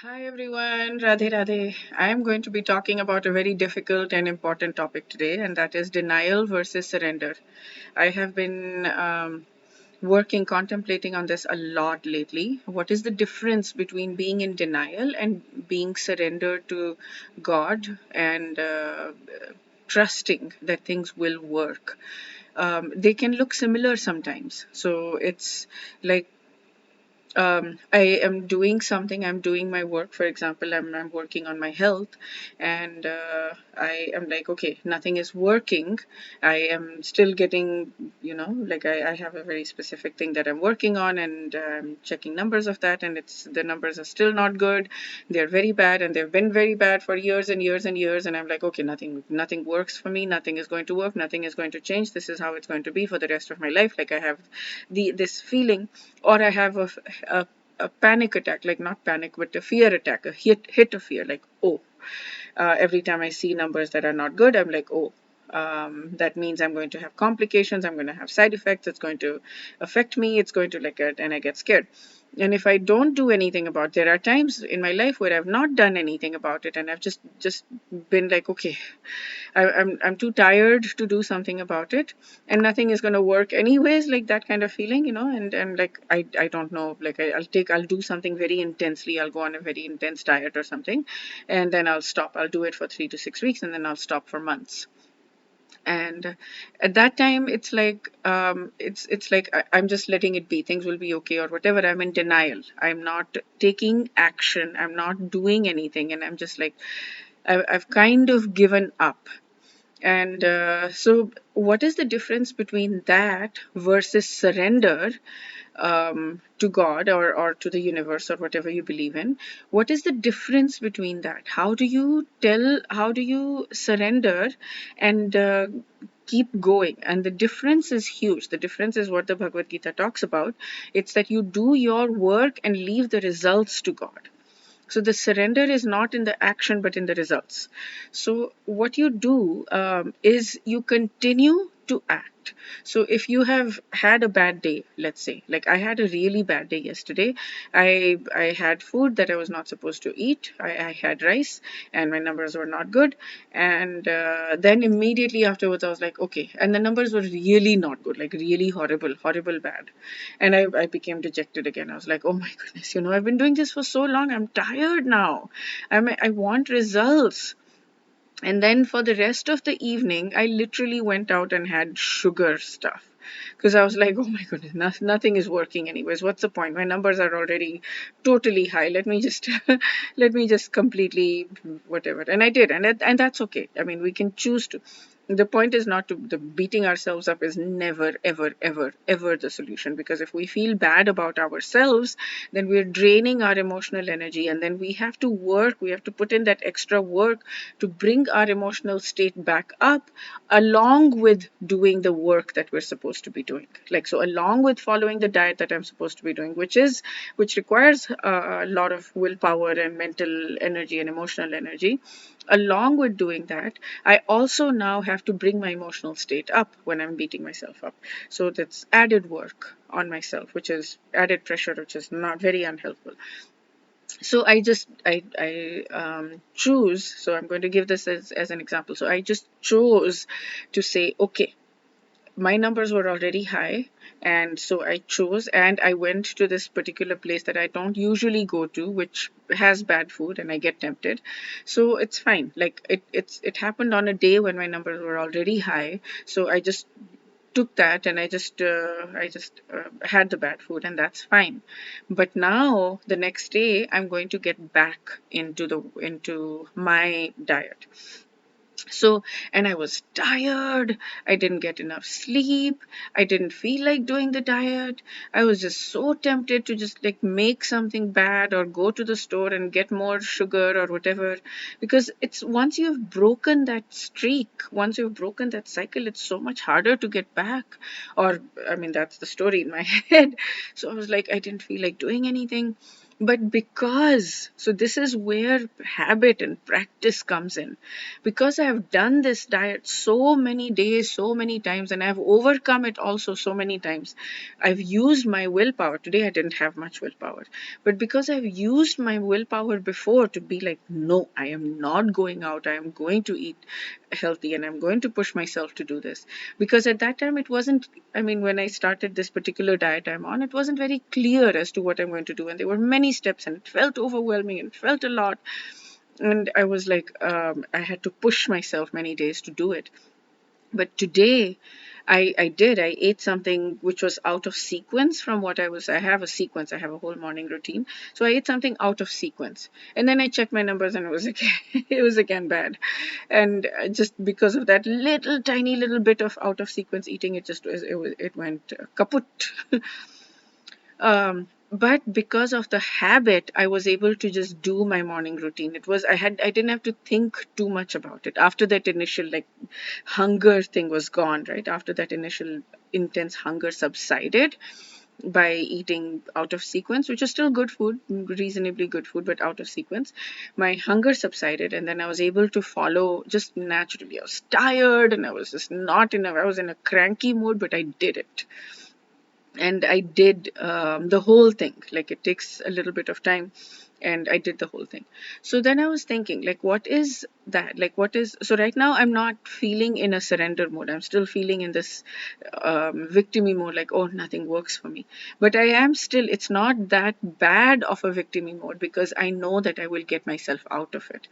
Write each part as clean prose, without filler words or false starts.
Hi everyone, Radhe Radhe. I am going to be talking about a very difficult and important topic today, and that is denial versus surrender. I have been contemplating on this a lot lately. What is the difference between being in denial and being surrendered to God and trusting that things will work? They can look similar sometimes. So it's like I am doing something, I'm doing my work, for example, I'm working on my health, and I am like, okay, nothing is working. I am still getting, like I have a very specific thing that I'm working on, and I'm checking numbers of that, and the numbers are still not good. They're very bad, and they've been very bad for years and years and years, and I'm like, okay, nothing works for me, nothing is going to work, nothing is going to change. This is how it's going to be for the rest of my life. Like I have this feeling, or I have a, a panic attack, like not panic, but a fear attack, a hit of fear, like, oh, every time I see numbers that are not good, I'm like, oh, that means I'm going to have complications, I'm going to have side effects, it's going to affect me, it's going to and I get scared. And if I don't do anything about it, there are times in my life where I've not done anything about it, and I've just been like, okay, I'm too tired to do something about it, and nothing is going to work anyways, like that kind of feeling, and like I don't know, like I'll do something very intensely, I'll go on a very intense diet or something, and then I'll stop. I'll do it for 3 to 6 weeks, and then I'll stop for months. And at that time it's like it's like I'm just letting it be, things will be okay or whatever. I'm in denial, I'm not taking action, I'm not doing anything, and I'm just like I've kind of given up. And so, what is the difference between that versus surrender to God, or to the universe, or whatever you believe in? What is the difference between that? How do you surrender and keep going? And the difference is huge. The difference is what the Bhagavad Gita talks about. It's that you do your work and leave the results to God. So the surrender is not in the action, but in the results. So what you do is you continue to act. So if you have had a bad day, let's say, like I had a really bad day yesterday. I had food that I was not supposed to eat. I had rice, and my numbers were not good. And then immediately afterwards, I was like, okay. And the numbers were really not good, like really horrible, horrible bad. And I became dejected again. I was like, oh my goodness, I've been doing this for so long. I'm tired now. I want results. And then for the rest of the evening, I literally went out and had sugar stuff. Because I was like, oh my goodness, nothing is working anyways. What's the point? My numbers are already totally high. Let me just, let me just completely whatever. And I did, and that's okay. I mean, we can choose to. The point is not to the beating ourselves up is never ever ever ever the solution, because if we feel bad about ourselves, then we're draining our emotional energy, and then we have to put in that extra work to bring our emotional state back up, along with doing the work that we're supposed to be doing. Like, so along with following the diet that I'm supposed to be doing, which requires a lot of willpower and mental energy and emotional energy. Along with doing that, I also now have to bring my emotional state up when I'm beating myself up. So that's added work on myself, which is added pressure, which is not very unhelpful. So I choose. So I'm going to give this as an example. So I just chose to say, okay, my numbers were already high, and so I chose, and I went to this particular place that I don't usually go to, which has bad food, and I get tempted. So it's fine. Like it happened on a day when my numbers were already high, so I just took that, and I just had the bad food, and that's fine. But now the next day I'm going to get back into my diet. So, and I was tired, I didn't get enough sleep, I didn't feel like doing the diet. I was just so tempted to just like make something bad or go to the store and get more sugar or whatever, because it's once you've broken that streak, once you've broken that cycle, it's so much harder to get back. Or I mean, that's the story in my head. So I was like, I didn't feel like doing anything. But because, so this is where habit and practice comes in. Because I've done this diet so many days, so many times, and I've overcome it also so many times. I've used my willpower. Today I didn't have much willpower. But because I've used my willpower before to be like, no, I am not going out. I am going to eat healthy and I'm going to push myself to do this. Because at that time it wasn't, I mean, when I started this particular diet I'm on, it wasn't very clear as to what I'm going to do. And there were many steps and it felt overwhelming and felt a lot. And I was like, I had to push myself many days to do it. But today, I ate something which was out of sequence from what I have a sequence, I have a whole morning routine. So I ate something out of sequence. And then I checked my numbers and it was again, it was again bad. And just because of that little tiny little bit of out of sequence eating, it went kaput. But because of the habit, I was able to just do my morning routine. I didn't have to think too much about it. After that initial like hunger thing was gone, right? After that initial intense hunger subsided by eating out of sequence, which is still good food, reasonably good food, but out of sequence, my hunger subsided. And then I was able to follow just naturally. I was tired and I was just not in I was in a cranky mood, but I did it. And I did the whole thing. Like it takes a little bit of time, and I did the whole thing. So then I was thinking, like, what is that? Like, what is so right now? I'm not feeling in a surrender mode. I'm still feeling in this victimy mode, like, oh, nothing works for me. But I am still. It's not that bad of a victimy mode because I know that I will get myself out of it.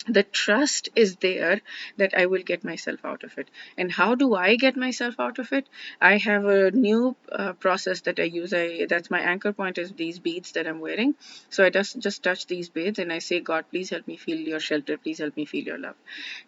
The trust is there that I will get myself out of it. And how do I get myself out of it? I have a new process that I use. That's my anchor point is these beads that I'm wearing. So I just touch these beads and I say, God, please help me feel your shelter. Please help me feel your love.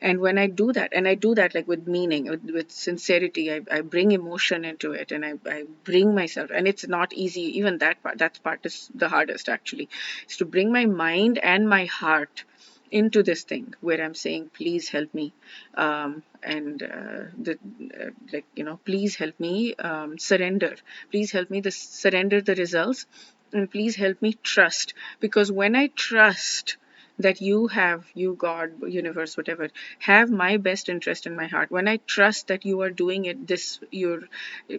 And when I do that, and I do that like with meaning, with sincerity, I bring emotion into it and I bring myself. And it's not easy. Even that part is the hardest actually, is to bring my mind and my heart into this thing where I'm saying, please help me, and like please help me surrender. Please help me surrender the results, and please help me trust. Because when I trust that you, God, universe, whatever, have my best interest in my heart, when I trust that you are doing it, your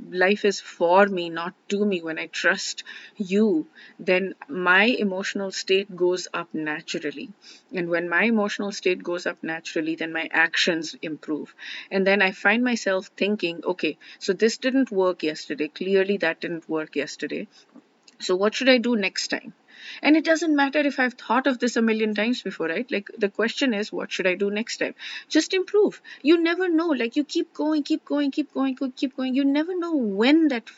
life is for me, not to me, when I trust you, then my emotional state goes up naturally. And when my emotional state goes up naturally, then my actions improve. And then I find myself thinking, okay, so this didn't work yesterday. Clearly, that didn't work yesterday. So, what should I do next time? And it doesn't matter if I've thought of this a million times before, right? Like the question is, what should I do next time? Just improve. You never know. Like you keep going, keep going, keep going, keep going. You never know when that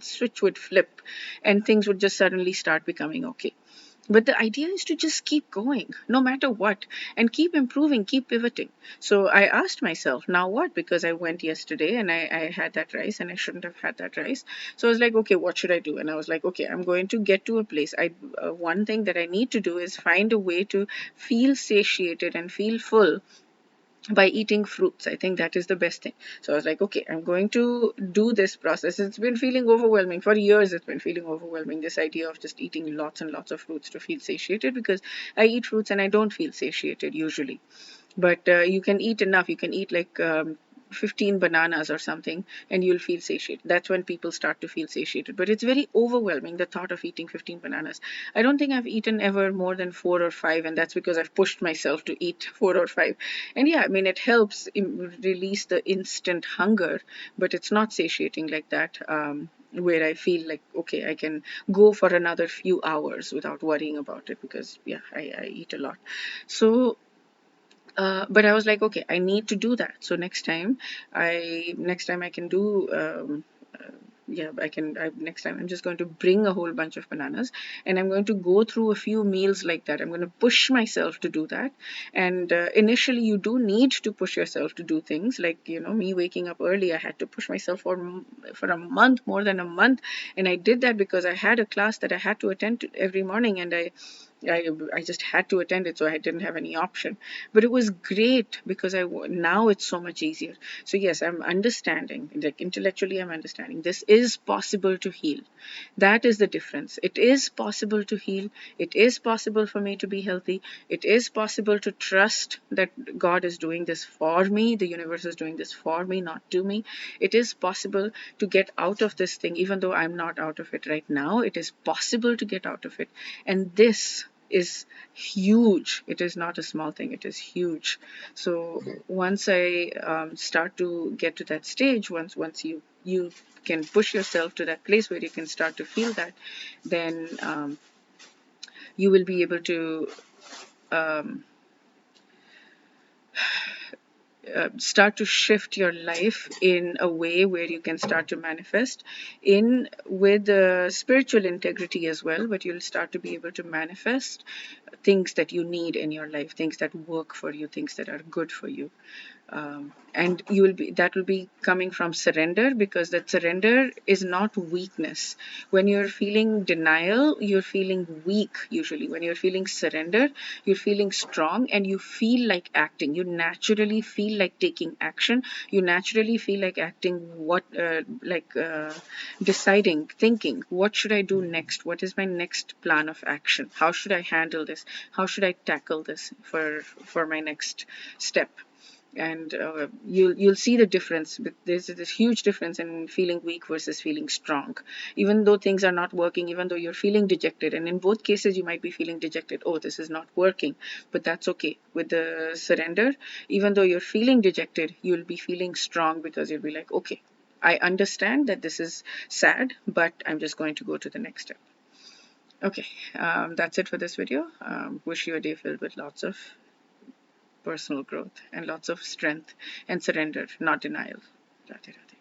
switch would flip and things would just suddenly start becoming okay. But the idea is to just keep going, no matter what, and keep improving, keep pivoting. So I asked myself, now what? Because I went yesterday and I had that rice and I shouldn't have had that rice. So I was like, okay, what should I do? And I was like, okay, I'm going to get to a place. One thing that I need to do is find a way to feel satiated and feel full by eating fruits. I think that is the best thing. So I was like, okay, I'm going to do this process. It's been feeling overwhelming for years. It's been feeling overwhelming, this idea of just eating lots and lots of fruits to feel satiated, because I eat fruits and I don't feel satiated usually. But you can eat enough. You can eat like 15 bananas or something and you'll feel satiated. That's when people start to feel satiated. But it's very overwhelming, the thought of eating 15 bananas. I don't think I've eaten ever more than 4 or 5, and that's because I've pushed myself to eat 4 or 5. And yeah, I mean, it helps release the instant hunger, but it's not satiating like that. Where I feel like, okay, I can go for another few hours without worrying about it, because yeah, I eat a lot. So but I was like, okay, I need to do that. So next time I can do, yeah, next time I'm just going to bring a whole bunch of bananas and I'm going to go through a few meals like that. I'm going to push myself to do that. And initially you do need to push yourself to do things like, me waking up early. I had to push myself for a month, more than a month. And I did that because I had a class that I had to attend to every morning. And I just had to attend it, so I didn't have any option. But it was great because now it's so much easier. So yes, I'm understanding, like intellectually, I'm understanding this is possible to heal. That is the difference. It is possible to heal. It is possible for me to be healthy. It is possible to trust that God is doing this for me. The universe is doing this for me, not to me. It is possible to get out of this thing, even though I'm not out of it right now. It is possible to get out of it. And this is huge. It is not a small thing. It is huge. So once I start to get to that stage, once you can push yourself to that place where you can start to feel that, then you will be able to um, start to shift your life in a way where you can start to manifest in with spiritual integrity as well, but you'll start to be able to manifest things that you need in your life, things that work for you, things that are good for you. And you will be that will be coming from surrender, because that surrender is not weakness. When you're feeling denial, you're feeling weak. Usually when you're feeling surrender, you're feeling strong, and you feel like acting. You naturally feel like taking action. You naturally feel like acting. Deciding, thinking, what should I do next? What is my next plan of action? How should I handle this? How should I tackle this for my next step? And you'll see the difference. But there's this huge difference in feeling weak versus feeling strong. Even though things are not working, even though you're feeling dejected, and in both cases you might be feeling dejected, oh, this is not working, but that's okay. With the surrender, even though you're feeling dejected, you'll be feeling strong, because you'll be like, okay, I understand that this is sad, but I'm just going to go to the next step. Okay, that's it for this video. Wish you a day filled with lots of personal growth and lots of strength and surrender, not denial. Radhe Radhe.